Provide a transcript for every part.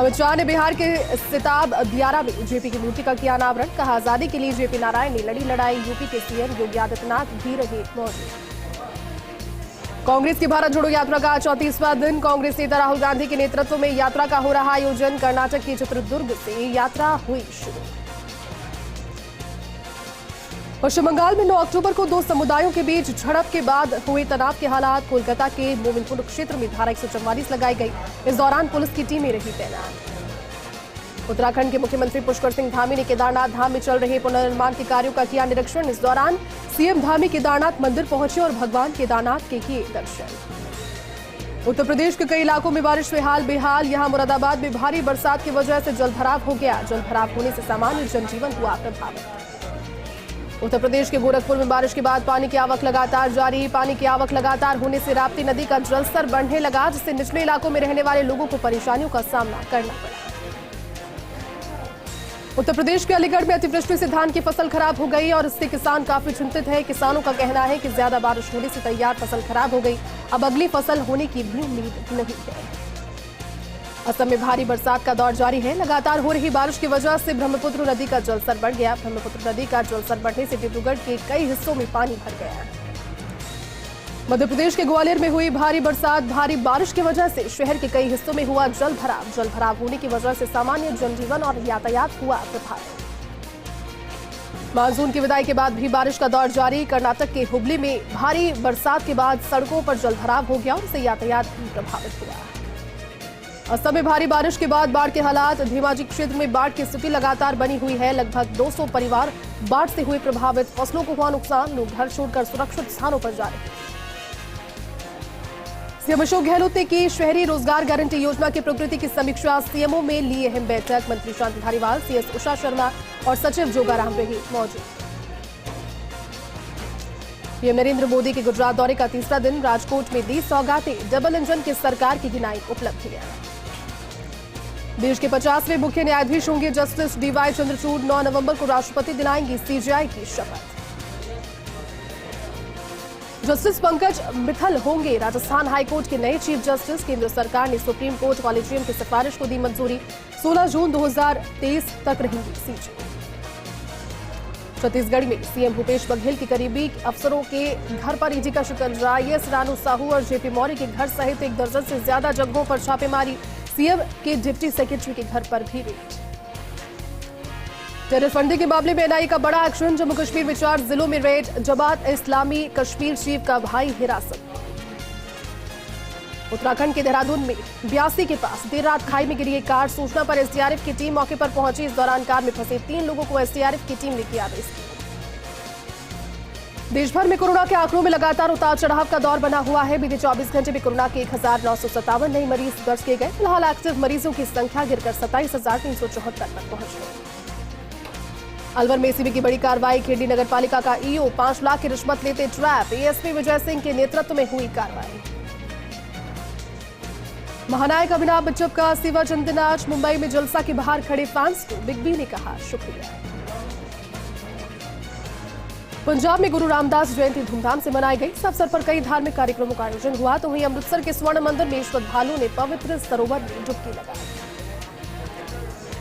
अमित शाह ने बिहार के सिताब दियारा में जेपी की मूर्ति का किया अनावरण। कहा, आजादी के लिए जेपी नारायण ने लड़ी लड़ाई। यूपी के सीएम योगी आदित्यनाथ भी रहे मौजूद। कांग्रेस की भारत जोड़ो यात्रा का 34वां दिन। कांग्रेस नेता राहुल गांधी के नेतृत्व में यात्रा का हो रहा आयोजन। कर्नाटक के चित्रदुर्ग से यात्रा हुई शुरू। पश्चिम बंगाल में 9 अक्टूबर को 2 समुदायों के बीच झड़प के बाद हुए तनाव के हालात। कोलकाता के मोमिनपुर क्षेत्र में धारा 144 लगाई गई। इस दौरान पुलिस की टीमें रही तैनात। उत्तराखंड के मुख्यमंत्री पुष्कर सिंह धामी ने केदारनाथ धाम में चल रहे पुनर्निर्माण के कार्यों का किया निरीक्षण। इस दौरान सीएम धामी केदारनाथ मंदिर पहुंचे और भगवान केदारनाथ के किए दर्शन। उत्तर प्रदेश के कई इलाकों में बारिश में हाल बेहाल। यहां मुरादाबाद में भारी बरसात की वजह से जलभराव हो गया। जलभराव होने से सामान्य जनजीवन हुआ प्रभावित। उत्तर प्रदेश के गोरखपुर में बारिश के बाद पानी की आवक लगातार जारी। पानी की आवक लगातार होने से राप्ती नदी का जलस्तर बढ़ने लगा, जिससे निचले इलाकों में रहने वाले लोगों को परेशानियों का सामना करना पड़ा। उत्तर प्रदेश के अलीगढ़ में अतिवृष्टि से धान की फसल खराब हो गई और इससे किसान काफी चिंतित है। किसानों का कहना है कि ज्यादा बारिश होने से तैयार फसल खराब हो गई। अब अगली फसल होने की भी उम्मीद नहीं है। असम में भारी बरसात का दौर जारी है। लगातार हो रही बारिश की वजह से ब्रह्मपुत्र नदी का जलस्तर बढ़ गया। ब्रह्मपुत्र नदी का जलस्तर बढ़ने से डिब्रूगढ़ के कई हिस्सों में पानी भर गया। मध्य प्रदेश के ग्वालियर में हुई भारी बरसात। भारी बारिश की वजह से शहर के कई हिस्सों में हुआ जलभराव। जलभराव होने की वजह से सामान्य जनजीवन और यातायात हुआ प्रभावित। मानसून की विदाई के बाद भी बारिश का दौर जारी। कर्नाटक के हुबली में भारी बरसात के बाद सड़कों पर जलभराव हो गया और इससे यातायात भी प्रभावित हुआ। असम में भारी बारिश के बाद बाढ़ के हालात। धेमाजी क्षेत्र में बाढ़ की स्थिति लगातार बनी हुई है। लगभग 200 परिवार बाढ़ से हुए प्रभावित। फसलों को हुआ नुकसान। लोग घर छोड़कर सुरक्षित स्थानों पर जा रहे हैं। सीएम अशोक गहलोत ने की शहरी रोजगार गारंटी योजना की प्रगति की समीक्षा। सीएमओ में ली अहम बैठक। मंत्री शांति धारीवाल, सीएस उषा शर्मा और सचिव जोगाराम रहे मौजूद। पीएम नरेंद्र मोदी के गुजरात दौरे का 3रा दिन। राजकोट में दी सौगातें। डबल इंजन की सरकार की गिनाई उपलब्धियां। देश के 50वें मुख्य न्यायाधीश होंगे जस्टिस डीवाई चंद्रचूड़। 9 नवंबर को राष्ट्रपति दिलाएंगे सीजेआई की शपथ। जस्टिस पंकज मित्तल होंगे राजस्थान हाईकोर्ट के नए चीफ जस्टिस। केंद्र सरकार ने सुप्रीम कोर्ट कॉलेजियम की सिफारिश को दी मंजूरी। 16 जून 2023 तक रहेंगी सीजेआई। छत्तीसगढ़ में सीएम भूपेश बघेल के करीबी अफसरों के घर पर ईडी का शिकंजा। आईएएस रानू साहू और जेपी मौर्य के घर सहित 1 दर्जन से ज्यादा जगहों पर छापेमारी। सीएम के डिप्टी सेक्रेटरी के घर पर भी रेड। टेरर फंडिंग के मामले में एनआईए का बड़ा एक्शन। जम्मू कश्मीर में 4 जिलों में रेड। जमात इस्लामी कश्मीर चीफ का भाई हिरासत। उत्तराखंड के देहरादून में 82 के पास देर रात खाई में गिरी एक कार। सूचना पर एसडीआरएफ की टीम मौके पर पहुंची। इस दौरान कार में फंसे 3 लोगों को एसडीआरएफ की टीम ने किया रेस्क्यू। देश भर में कोरोना के आंकड़ों में लगातार उतार चढ़ाव का दौर बना हुआ है। बीते 24 घंटे में कोरोना के 1957 नए मरीज दर्ज किए गए। फिलहाल एक्टिव मरीजों की संख्या गिरकर 27,374 तक पहुंच गई। अलवर में एसीबी की बड़ी कार्रवाई। खेड़ी नगर पालिका का ईओ 5 लाख की रिश्वत लेते ट्रैप। एएसपी विजय सिंह के नेतृत्व में हुई कार्रवाई। महानायक अमिताभ बच्चन का सिवा चंदन आज मुंबई में जलसा के बाहर खड़े फैंस को बिग बी ने कहा शुक्रिया। पंजाब में गुरु रामदास जयंती धूमधाम से मनाई गई। इस अवसर पर कई धार्मिक कार्यक्रमों का आयोजन हुआ। तो वहीं अमृतसर के स्वर्ण मंदिर में श्रद्धालुओं ने पवित्र सरोवर में डुबकी लगाई।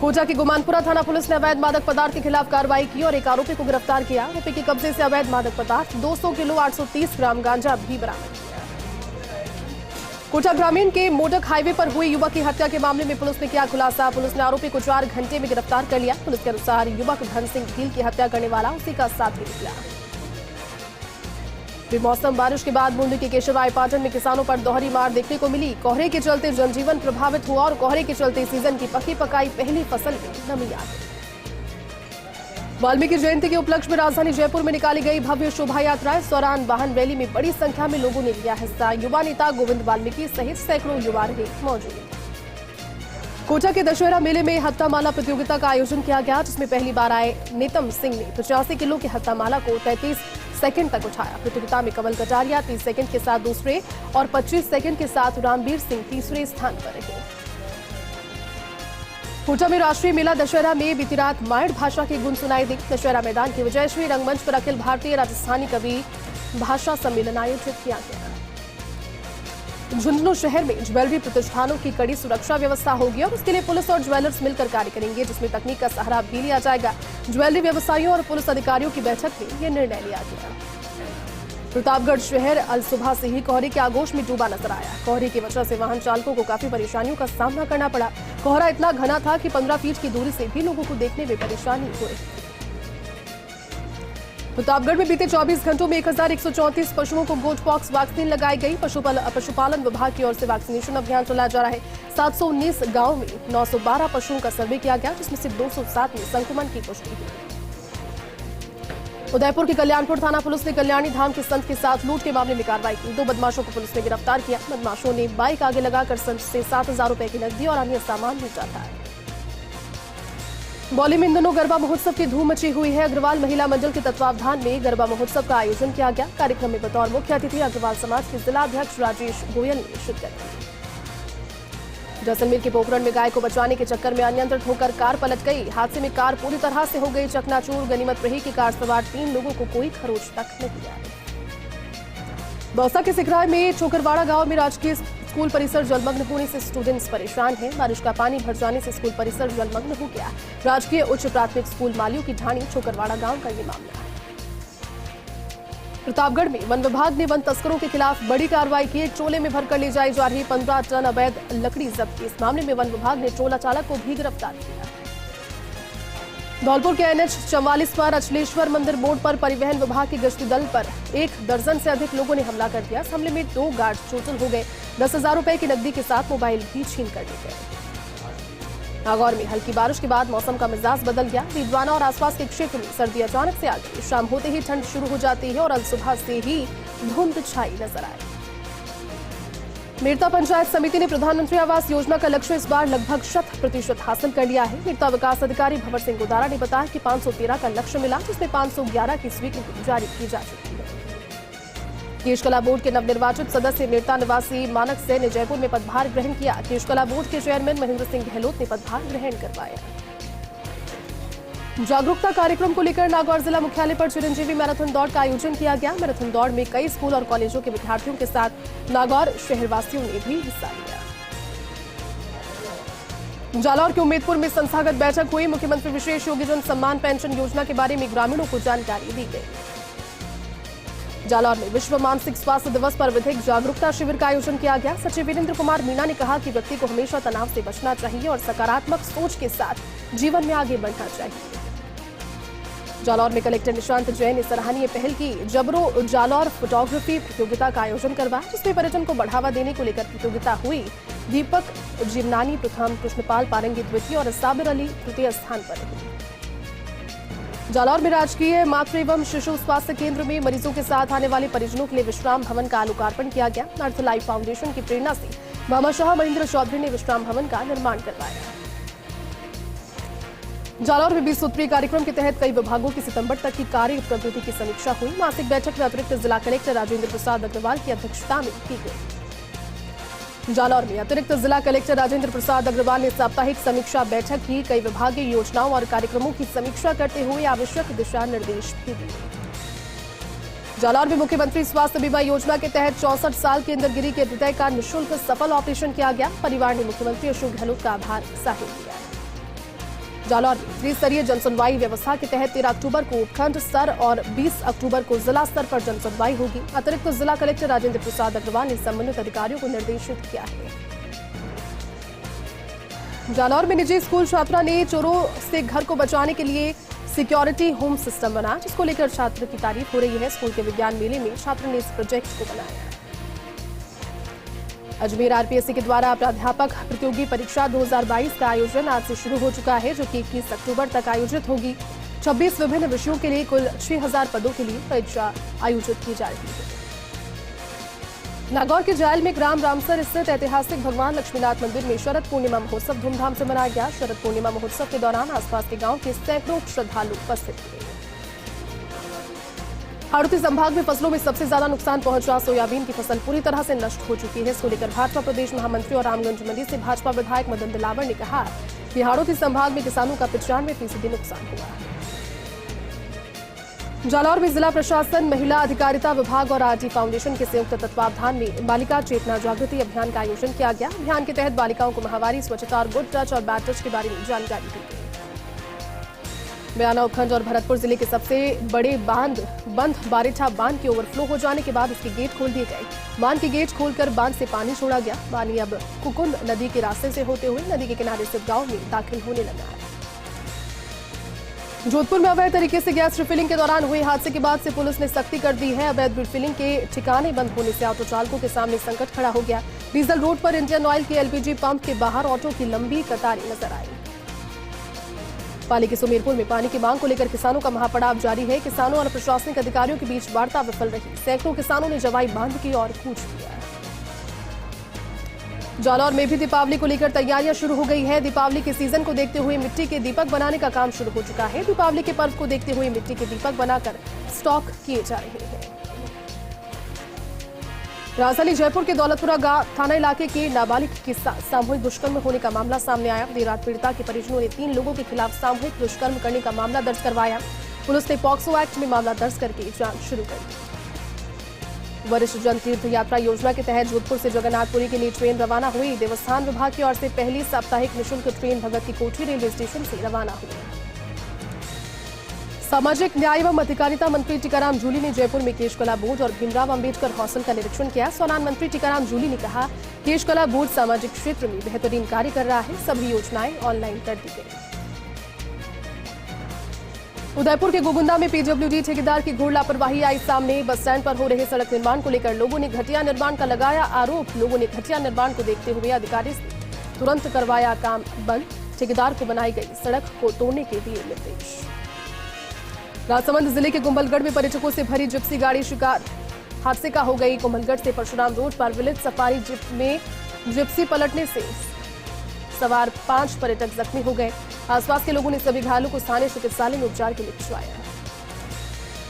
कोटा के गुमानपुरा थाना पुलिस ने अवैध मादक पदार्थ के खिलाफ कार्रवाई की और एक आरोपी को गिरफ्तार किया। आरोपी के कब्जे से अवैध मादक पदार्थ 200 किलो 830 ग्राम गांजा भी बरामद किया। कोटा ग्रामीण के मोडक हाईवे पर हुई युवक की हत्या के मामले में पुलिस ने किया खुलासा। पुलिस ने आरोपी को 4 घंटे में गिरफ्तार कर लिया। पुलिस के अनुसार युवक धन सिंह भील की हत्या करने वाला उसी का साथी निकला। बेमौसम बारिश के बाद बूंदी के केशवराय पाटन में किसानों पर दोहरी मार देखने को मिली। कोहरे के चलते जनजीवन प्रभावित हुआ और कोहरे के चलते सीजन की पकी पकाई पहली फसल में नमी आ गई। वाल्मीकि जयंती के उपलक्ष्य में राजधानी जयपुर में निकाली गई भव्य शोभा यात्रा। इस दौरान वाहन रैली में बड़ी संख्या में लोगों ने लिया हिस्सा। युवा नेता गोविंद वाल्मीकि सहित सैकड़ों युवा रहे मौजूद। कोटा के दशहरा मेले में हत्ता माला प्रतियोगिता का आयोजन किया गया, जिसमें पहली बार आए नेतम सिंह ने 85 किलो की हत्ता माला को 33 सेकंड तक उठाया। प्रतियोगिता में कमल कटारिया 30 सेकंड के साथ दूसरे और 25 सेकंड के साथ रणबीर सिंह तीसरे स्थान पर रहे। कोटा में राष्ट्रीय मेला दशहरा में बीती रात मायड़ भाषा की गुन सुनाई दी। दशहरा मैदान के विजयश्री रंगमंच पर अखिल भारतीय राजस्थानी कवि भाषा सम्मेलन आयोजित किया गया। झुंझुनू शहर में ज्वेलरी प्रतिष्ठानों की कड़ी सुरक्षा व्यवस्था होगी और उसके लिए पुलिस और ज्वेलर्स मिलकर कार्य करेंगे, जिसमें तकनीक का सहारा भी लिया जाएगा। ज्वेलरी व्यवसायियों और पुलिस अधिकारियों की बैठक में यह निर्णय लिया गया। प्रतापगढ़ शहर अल सुबह से ही कोहरे के आगोश में डूबा नजर आया। कोहरे की वजह से वाहन चालकों को काफी परेशानियों का सामना करना पड़ा। कोहरा इतना घना था कि 15 फीट की दूरी से भी लोगों को देखने में परेशानी हो रही थी। प्रतापगढ़ में बीते 24 घंटों में 1134 पशुओं को गोट पॉक्स वैक्सीन लगाई गई। पशुपालन विभाग की ओर से वैक्सीनेशन अभियान चलाया जा रहा है। 719 गांव में 912 पशुओं का सर्वे किया गया, जिसमें से 207 में संक्रमण की पुष्टि हुई। उदयपुर की कल्याणपुर थाना पुलिस ने कल्याणी धाम के संत के साथ लूट के मामले में कार्रवाई की। 2 बदमाशों को पुलिस ने गिरफ्तार किया। बदमाशों ने बाइक आगे लगाकर संत से 7000 रुपए की नकदी और अन्य सामान लूटा था। बौली में इन दिनों गरबा महोत्सव की धूम मची हुई है। अग्रवाल महिला मंडल के तत्वावधान में गरबा महोत्सव का आयोजन किया गया। कार्यक्रम में बतौर मुख्य अतिथि अग्रवाल समाज के जिला अध्यक्ष राजेश गोयल ने शिरकत की। जैसलमेर के पोखरण में गाय को बचाने के चक्कर में अनियंत्रित होकर कार पलट गई। हादसे में कार पूरी तरह से हो गई चकनाचूर। गनीमत रही कि कार सवार 3 लोगों को कोई खरोच तक नहीं आई। दौसा के सिकराय में छोकरवाड़ा गांव में राजकीय स्कूल परिसर जलमग्न होने से स्टूडेंट्स परेशान हैं। बारिश का पानी भर जाने से स्कूल परिसर जलमग्न हो गया। राजकीय उच्च प्राथमिक स्कूल मालियों की ढाणी छोकरवाड़ा गांव का ये मामला है। प्रतापगढ़ में वन विभाग ने वन तस्करों के खिलाफ बड़ी कार्रवाई की। ट्रोले में भरकर ले जाई जा रही 15 टन अवैध लकड़ी जब्त की। इस मामले में वन विभाग ने ट्रोला चालक को भी गिरफ्तार किया। धौलपुर के NH 44 पर अचलेश्वर मंदिर मोड़ पर परिवहन विभाग के गश्ती दल पर 1 दर्जन से अधिक लोगों ने हमला कर दिया। इस हमले में 2 गार्ड चोटिल हो गए। 10,000 रुपए की नकदी के साथ मोबाइल भी छीन कर लिए गए। नागौर में हल्की बारिश के बाद मौसम का मिजाज बदल गया। रिडवाना और आसपास के क्षेत्र में सर्दी अचानक से आ गई। शाम होते ही ठंड शुरू हो जाती है और अल सुबह से ही धुंध छाई नजर आई। मेरता पंचायत समिति ने प्रधानमंत्री आवास योजना का लक्ष्य इस बार लगभग 100% हासिल कर लिया है। मेरता विकास अधिकारी भंवर सिंह गोदारा ने बताया कि 513 का लक्ष्य मिला, जिसमें 511 की स्वीकृति जारी की जा चुकी है। केशकला बोर्ड के नवनिर्वाचित सदस्य मेरता निवासी मानक सेन ने जयपुर में पदभार ग्रहण किया। केशकला बोर्ड के चेयरमैन महेंद्र सिंह गहलोत ने पदभार ग्रहण करवाया। जागरूकता कार्यक्रम को लेकर नागौर जिला मुख्यालय पर चिरंजीवी मैराथन दौड़ का आयोजन किया गया। मैराथन दौड़ में कई स्कूल और कॉलेजों के विद्यार्थियों के साथ नागौर शहरवासियों ने भी हिस्सा लिया। जालौर के उम्मेदपुर में संस्थागत बैठक हुई। मुख्यमंत्री विशेष योगीजन सम्मान पेंशन योजना के बारे में ग्रामीणों को जानकारी दी गई। जालौर में विश्व मानसिक स्वास्थ्य दिवस पर विधिक जागरूकता शिविर का आयोजन किया गया। सचिव वीरेंद्र कुमार मीणा ने कहा कि व्यक्ति को हमेशा तनाव से बचना चाहिए और सकारात्मक सोच के साथ जीवन में आगे बढ़ना चाहिए। जालौर में कलेक्टर निशांत जैन ने सराहनीय पहल की। जबरो जालौर फोटोग्राफी प्रतियोगिता का आयोजन करवाया, जिसमें पर्यटन को बढ़ावा देने को लेकर प्रतियोगिता हुई। दीपक जिमनानी प्रथम, कृष्णपाल पारंगी द्वितीय और साबिर अली तृतीय स्थान पर रहे। जालौर में राजकीय मातृ एवं शिशु स्वास्थ्य केंद्र में मरीजों के साथ आने वाले परिजनों के लिए विश्राम भवन का लोकार्पण किया गया। अर्थ लाइफ फाउंडेशन की प्रेरणा से भामाशाह महेंद्र चौधरी ने विश्राम भवन का निर्माण करवाया। जालौर में 20 सूत्रीय कार्यक्रम के तहत कई विभागों की सितंबर तक की कार्य प्रगति की समीक्षा हुई। मासिक बैठक में अतिरिक्त जिला कलेक्टर राजेंद्र प्रसाद अग्रवाल की अध्यक्षता में की गई। जालौर में अतिरिक्त जिला कलेक्टर राजेंद्र प्रसाद अग्रवाल ने साप्ताहिक समीक्षा बैठक की। कई विभागीय योजनाओं और कार्यक्रमों की समीक्षा करते हुए आवश्यक दिशा निर्देश भी दिए। जालौर में मुख्यमंत्री स्वास्थ्य बीमा योजना के तहत 64 साल के अंदर गिरी के हृदय का निःशुल्क सफल ऑपरेशन किया गया। परिवार ने मुख्यमंत्री अशोक गहलोत का आभार जाहिर किया। जालौर में त्रिस्तरीय जनसुनवाई व्यवस्था के तहत 13 अक्टूबर को उपखंड स्तर और 20 अक्टूबर को जिला स्तर पर जनसुनवाई होगी। अतिरिक्त जिला कलेक्टर राजेंद्र प्रसाद अग्रवाल ने संबंधित अधिकारियों को निर्देशित किया है। जालौर में निजी स्कूल छात्रा ने चोरों से घर को बचाने के लिए सिक्योरिटी होम सिस्टम बनाया, जिसको लेकर छात्र की तारीफ हो रही है। स्कूल के विज्ञान मेले में छात्र ने इस प्रोजेक्ट को बनाया। अजमेर RPSC के द्वारा प्राध्यापक प्रतियोगी परीक्षा 2022 का आयोजन आज से शुरू हो चुका है, जो कि 21 अक्टूबर तक आयोजित होगी। 26 विभिन्न विषयों के लिए कुल 6000 पदों के लिए परीक्षा आयोजित की जा रही है। नागौर के जायल में ग्राम रामसर स्थित ऐतिहासिक भगवान लक्ष्मीनाथ मंदिर में शरद पूर्णिमा महोत्सव धूमधाम से मनाया गया। शरद पूर्णिमा महोत्सव के दौरान आसपास के गांव के सैकड़ों श्रद्धालु उपस्थित थे। हाड़ौती संभाग में फसलों में सबसे ज्यादा नुकसान पहुंचा। सोयाबीन की फसल पूरी तरह से नष्ट हो चुकी है। इसको लेकर भाजपा प्रदेश महामंत्री और रामगंज मंडी से भाजपा विधायक मदन दिलावर ने कहा कि हाड़ौती संभाग में किसानों का 95% नुकसान हुआ है। जालौर में जिला प्रशासन, महिला अधिकारिता विभाग और आरटी फाउंडेशन के संयुक्त तत्वावधान में बालिका चेतना जागृति अभियान का आयोजन किया गया। अभियान के तहत बालिकाओं को माहवारी, स्वच्छता और गुड टच और बैड टच के बारे में जानकारी दी गई। बयाना उपखंड और भरतपुर जिले के सबसे बड़े बंद बारेठा बांध के ओवरफ्लो हो जाने के बाद इसके गेट खोल दिए गए। बांध के गेट खोलकर बांध से पानी छोड़ा गया। पानी अब कुकुंद नदी के रास्ते से होते हुए नदी के किनारे स्थित गांव में दाखिल होने लगा है। जोधपुर में अवैध तरीके से गैस रिफिलिंग के दौरान हुए हादसे के बाद से पुलिस ने सख्ती कर दी है। अवैध रिफिलिंग के ठिकाने बंद होने से ऑटो चालकों के सामने संकट खड़ा हो गया। डीजल रोड पर इंडियन ऑयल के एलपीजी पंप के बाहर ऑटो की लंबी कतारें नजर आई। पाली के सुमेरपुर में पानी की मांग को लेकर किसानों का महापड़ाव जारी है। किसानों और प्रशासनिक अधिकारियों के बीच वार्ता विफल रही। सैकड़ों किसानों ने जवाई बांध की और कूच किया। जालौर में भी दीपावली को लेकर तैयारियां शुरू हो गई है। दीपावली के सीजन को देखते हुए मिट्टी के दीपक बनाने का काम शुरू हो चुका है। दीपावली के पर्व को देखते हुए मिट्टी के दीपक बनाकर स्टॉक किए जा रहे हैं। राजधानी जयपुर के दौलतपुरा थाना इलाके के नाबालिग के साथ सामूहिक दुष्कर्म होने का मामला सामने आया। देर रात पीड़िता के परिजनों ने 3 लोगों के खिलाफ सामूहिक दुष्कर्म करने का मामला दर्ज करवाया। पुलिस ने पॉक्सो एक्ट में मामला दर्ज करके जांच शुरू कर दी। वरिष्ठ जन तीर्थ यात्रा योजना के तहत जोधपुर से जगन्नाथपुरी के लिए ट्रेन रवाना हुई। देवस्थान विभाग की ओर से पहली साप्ताहिक निःशुल्क ट्रेन भगत की कोठी रेलवे स्टेशन से रवाना हुई। सामाजिक न्याय एवं अधिकारिता मंत्री टीकाराम जूली ने जयपुर में केशकला बोर्ड और भीमराव अंबेडकर हॉस्टल का निरीक्षण किया। सोनान मंत्री टीकाराम जूली ने कहा, केशकला बोर्ड सामाजिक क्षेत्र में बेहतरीन कार्य कर रहा है। सभी योजनाएं ऑनलाइन कर दी गई। उदयपुर के गोगुंदा में पीडब्ल्यूडी ठेकेदार की घोर लापरवाही आई सामने। बस स्टैंड पर हो रहे सड़क निर्माण को लेकर लोगों ने घटिया निर्माण का लगाया आरोप। लोगों ने घटिया निर्माण को देखते हुए अधिकारी से तुरंत करवाया काम बंद। ठेकेदार को बनाई गई सड़क को तोड़ने के दिए निर्देश। राजसमंद जिले के कुंभलगढ़ में पर्यटकों से भरी जिप्सी गाड़ी शिकार हादसे का हो गई। कुंभलगढ़ से परशुराम रोड पर विलेज सफारी जिप में जिप्सी पलटने से सवार 5 पर्यटक जख्मी हो गए। आसपास के लोगों ने सभी घायलों को स्थानीय चिकित्सालय में उपचार के लिए भिजवाया।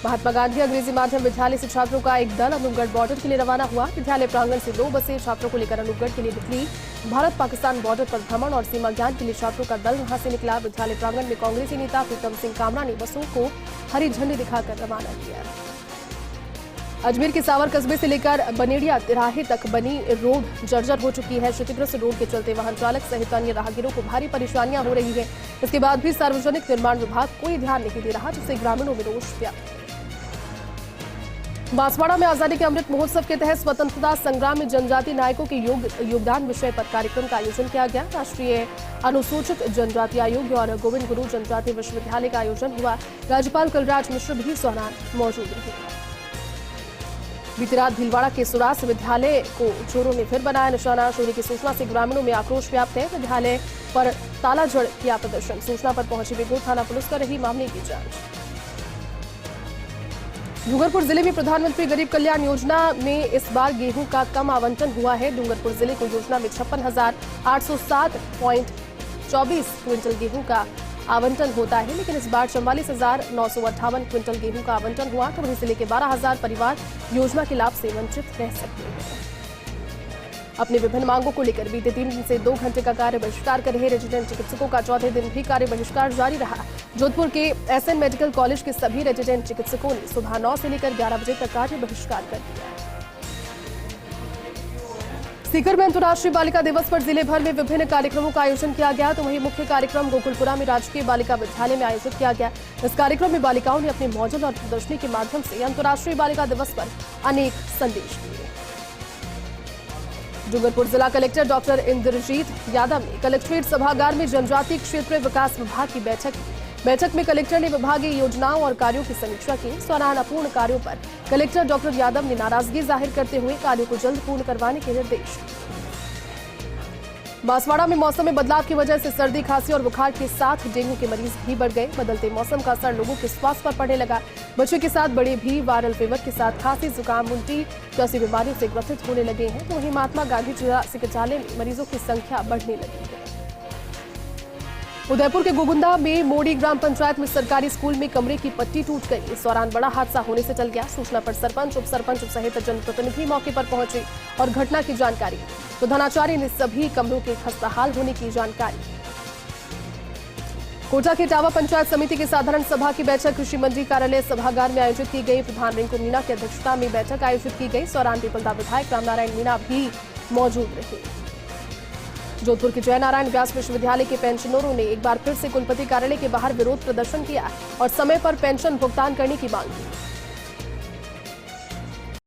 महात्मा गांधी अंग्रेजी माध्यम विद्यालय से छात्रों का एक दल अनूपगढ़ बॉर्डर के लिए रवाना हुआ। विद्यालय प्रांगण से 2 बसें छात्रों को लेकर अनूपगढ़ के लिए निकली। भारत पाकिस्तान बॉर्डर पर भ्रमण और सीमा ज्ञान के लिए छात्रों का दल वहां से निकला। विद्यालय प्रांगण में कांग्रेसी नेता प्रीतम सिंह कामरा ने बसों को हरी झंडी दिखाकर रवाना किया। अजमेर के सावर कस्बे से लेकर बनेड़िया तिराहे तक बनी रोड जर्जर हो चुकी है। क्षतिग्रस्त रोड के चलते वाहन चालक सहित अन्य राहगीरों को भारी परेशानियां हो रही है। इसके बाद भी सार्वजनिक निर्माण विभाग कोई ध्यान नहीं दे रहा, जिससे ग्रामीणों में रोष व्याप्त। बांसवाड़ा में आजादी के अमृत महोत्सव के तहत स्वतंत्रता संग्राम में जनजाति नायकों के योगदान विषय पर कार्यक्रम का आयोजन किया गया। राष्ट्रीय अनुसूचित जनजाति आयोग और गोविंद गुरु जनजाति विश्वविद्यालय का आयोजन हुआ। राज्यपाल कलराज मिश्र भी इस दौरान मौजूद रहे। बीती रात भीलवाड़ा के सुरास विद्यालय को चोरों ने फिर बनाया निशाना। चोरी की सूचना से ग्रामीणों में आक्रोश व्याप्त है। विद्यालय पर ताला जड़ किया प्रदर्शन। सूचना पर पहुंची बेगूर थाना पुलिस कर रही मामले की जांच। डूंगरपुर जिले में प्रधानमंत्री गरीब कल्याण योजना में इस बार गेहूं का कम आवंटन हुआ है। डूंगरपुर जिले को योजना में 56,807.24 क्विंटल गेहूं का आवंटन होता है, लेकिन इस बार 44,958 क्विंटल गेहूं का आवंटन हुआ। तो वहीं जिले के 12,000 परिवार योजना के लाभ से वंचित रह सकते हैं। अपनी विभिन्न मांगों को लेकर बीते 3 दिन से 2 घंटे का कार्य बहिष्कार कर रहे रेजिडेंट चिकित्सकों का चौथे दिन भी कार्य बहिष्कार जारी रहा। जोधपुर के एसएन मेडिकल कॉलेज के सभी रेजिडेंट चिकित्सकों ने सुबह 9 से लेकर 11 बजे तक कार्य बहिष्कार कर दिया। सीकर में अंतर्राष्ट्रीय बालिका दिवस पर जिले भर में विभिन्न कार्यक्रमों का आयोजन किया गया। तो वहीं मुख्य कार्यक्रम गोकुलपुरा में राजकीय बालिका विद्यालय में आयोजित किया गया। इस कार्यक्रम में बालिकाओं ने अपने मॉडल और प्रदर्शनी के माध्यम से अंतर्राष्ट्रीय बालिका दिवस पर अनेक संदेश दिए। डूंगरपुर जिला कलेक्टर डॉक्टर इंद्रजीत यादव ने कलेक्ट्रेट सभागार में जनजातीय क्षेत्र विकास विभाग की बैठक की। बैठक में कलेक्टर ने विभागीय योजनाओं और कार्यों की समीक्षा की। इस दौरान अपूर्ण कार्यों पर कलेक्टर डॉक्टर यादव ने नाराजगी जाहिर करते हुए कार्यों को जल्द पूर्ण करवाने के निर्देश दिए। बांसवाड़ा में मौसम में बदलाव की वजह से सर्दी, खांसी और बुखार के साथ डेंगू के मरीज भी बढ़ गए। बदलते मौसम का असर लोगों के स्वास्थ्य पर पड़ने लगा। बच्चे के साथ बड़े भी वायरल फीवर के साथ खांसी, जुकाम, उल्टी जैसी बीमारियों से ग्रसित होने लगे हैं। तो वहीं महात्मा गांधी जिला चिकित्सालय में मरीजों की संख्या बढ़ने लगी है। उदयपुर के गोगुंदा में मोड़ी ग्राम पंचायत में सरकारी स्कूल में कमरे की पट्टी टूट गई। इस दौरान बड़ा हादसा होने से टल गया। सूचना पर सरपंच, उप सरपंच सहित जनप्रतिनिधि मौके पर पहुंचे और घटना की जानकारी दी। प्रधानाचार्य ने सभी कमरों के खस्ताहाल होने की जानकारी दी। कोटा के टावा पंचायत समिति की साधारण सभा की बैठक कृषि मंत्री कार्यालय सभागार में आयोजित की गई। प्रधान रिंकू मीणा की अध्यक्षता में बैठक आयोजित की गई। इस दौरान पीपलदा विधायक रामनारायण मीणा भी मौजूद रहे। जोधपुर के जयनारायण व्यास विश्वविद्यालय के पेंशनरों ने एक बार फिर से कुलपति कार्यालय के बाहर विरोध प्रदर्शन किया और समय पर पेंशन भुगतान करने की मांग की।